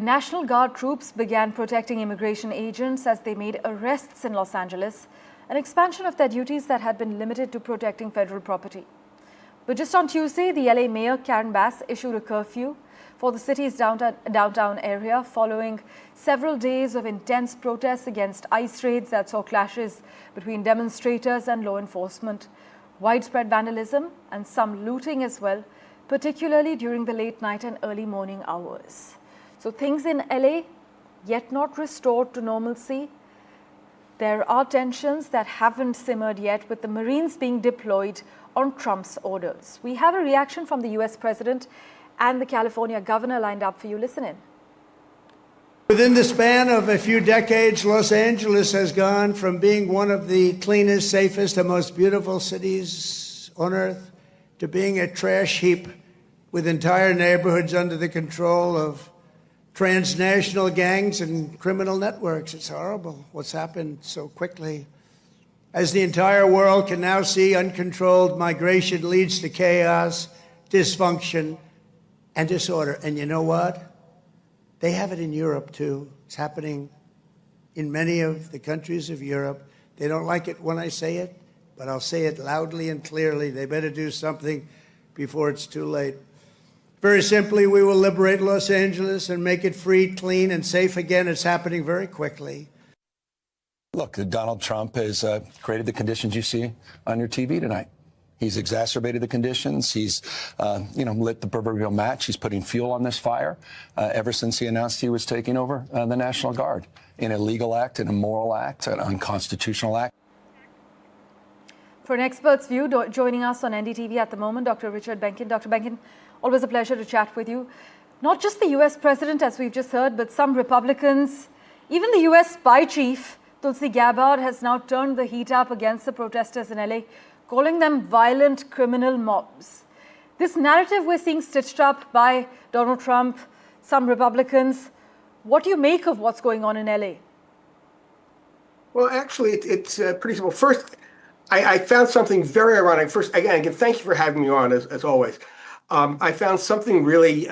National Guard troops began protecting immigration agents as they made arrests in Los Angeles, an expansion of their duties that had been limited to protecting federal property. But just on Tuesday, the LA Mayor Karen Bass issued a curfew for the city's downtown area following several days of intense protests against ICE raids that saw clashes between demonstrators and law enforcement, widespread vandalism and some looting as well, particularly during the late night and early morning hours. So things in LA yet not restored to normalcy. There are tensions that haven't simmered yet, with the Marines being deployed on Trump's orders. We have a reaction from the US President and the California governor lined up for you. Listen in. Within the span of a few decades, Los Angeles has gone from being one of the cleanest, safest, and most beautiful cities on earth to being a trash heap with entire neighborhoods under the control of transnational gangs and criminal networks. It's horrible what's happened so quickly. As the entire world can now see, uncontrolled migration leads to chaos, dysfunction, and disorder. And you know what? They have it in Europe, too. It's happening in many of the countries of Europe. They don't like it when I say it, but I'll say it loudly and clearly. They better do something before it's too late. Very simply, we will liberate Los Angeles and make it free, clean, and safe again. It's happening very quickly. Look, Donald Trump has created the conditions you see on your TV tonight. He's exacerbated the conditions. He's, lit the proverbial match. He's putting fuel on this fire ever since he announced he was taking over the National Guard. An illegal act, an immoral act, an unconstitutional act. For an expert's view, joining us on NDTV at the moment, Dr. Richard Benkin. Dr. Benkin, always a pleasure to chat with you. Not just the US president, as we've just heard, but some Republicans, even the US spy chief, Tulsi Gabbard, has now turned the heat up against the protesters in LA, calling them violent criminal mobs. This narrative we're seeing stitched up by Donald Trump, some Republicans. What do you make of what's going on in LA? Well, actually, it's pretty simple. First, I found something very ironic. First, again, thank you for having me on, as always. I found something really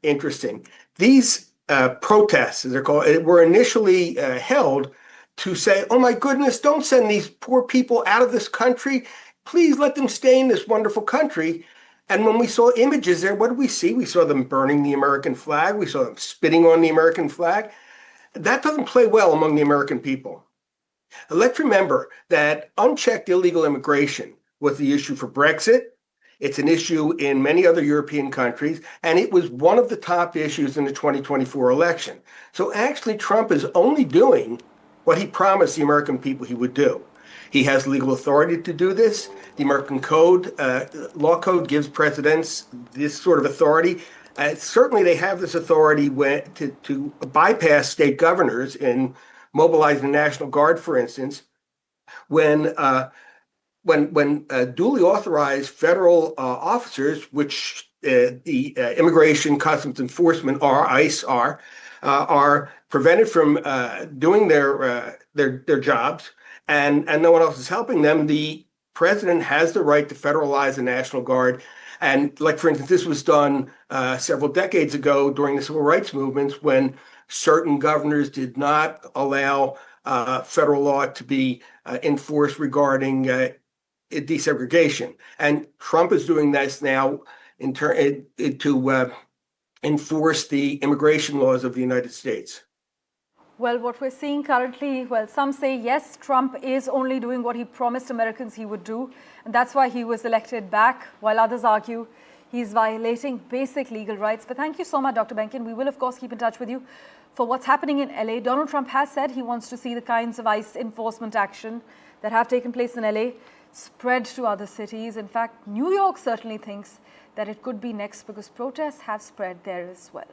interesting. These protests, as they're called, were initially held to say, oh my goodness, don't send these poor people out of this country. Please let them stay in this wonderful country. And when we saw images there, what did we see? We saw them burning the American flag. We saw them spitting on the American flag. That doesn't play well among the American people. Let's remember that unchecked illegal immigration was the issue for Brexit. It's an issue in many other European countries, and it was one of the top issues in the 2024 election. So actually, Trump is only doing what he promised the American people he would do. He has legal authority to do this. The American law code gives presidents this sort of authority. Certainly, they have this authority to bypass state governors in mobilizing the National Guard, for instance, when duly authorized federal officers, which the Immigration Customs Enforcement, or ICE, are prevented from doing their jobs, and no one else is helping them. The president has the right to federalize the National Guard. And like, for instance, this was done several decades ago during the civil rights movements, when certain governors did not allow federal law to be enforced regarding desegregation. And Trump is doing this now to enforce the immigration laws of the United States. Well, what we're seeing currently, some say, yes, Trump is only doing what he promised Americans he would do, and that's why he was elected back, while others argue he's violating basic legal rights. But thank you so much, Dr. Benkin. We will, of course, keep in touch with you for what's happening in LA. Donald Trump has said he wants to see the kinds of ICE enforcement action that have taken place in LA spread to other cities. In fact, New York certainly thinks that it could be next, because protests have spread there as well.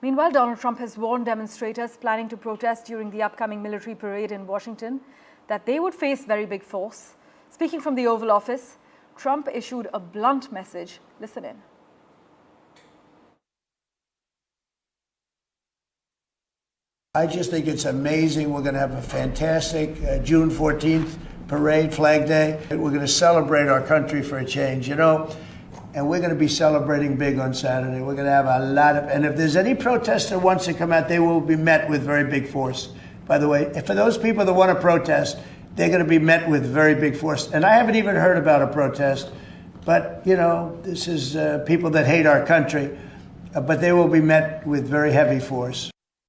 Meanwhile, Donald Trump has warned demonstrators planning to protest during the upcoming military parade in Washington that they would face very big force. Speaking from the Oval Office, Trump issued a blunt message. Listen in. I just think it's amazing. We're going to have a fantastic June 14th parade, Flag Day. We're going to celebrate our country for a change. You know, and we're going to be celebrating big on Saturday. We're going to have a lot of, and if there's any protester who wants to come out, they will be met with very big force. By the way, for those people that want to protest, they're going to be met with very big force. And I haven't even heard about a protest, but, you know, this is people that hate our country, but they will be met with very heavy force.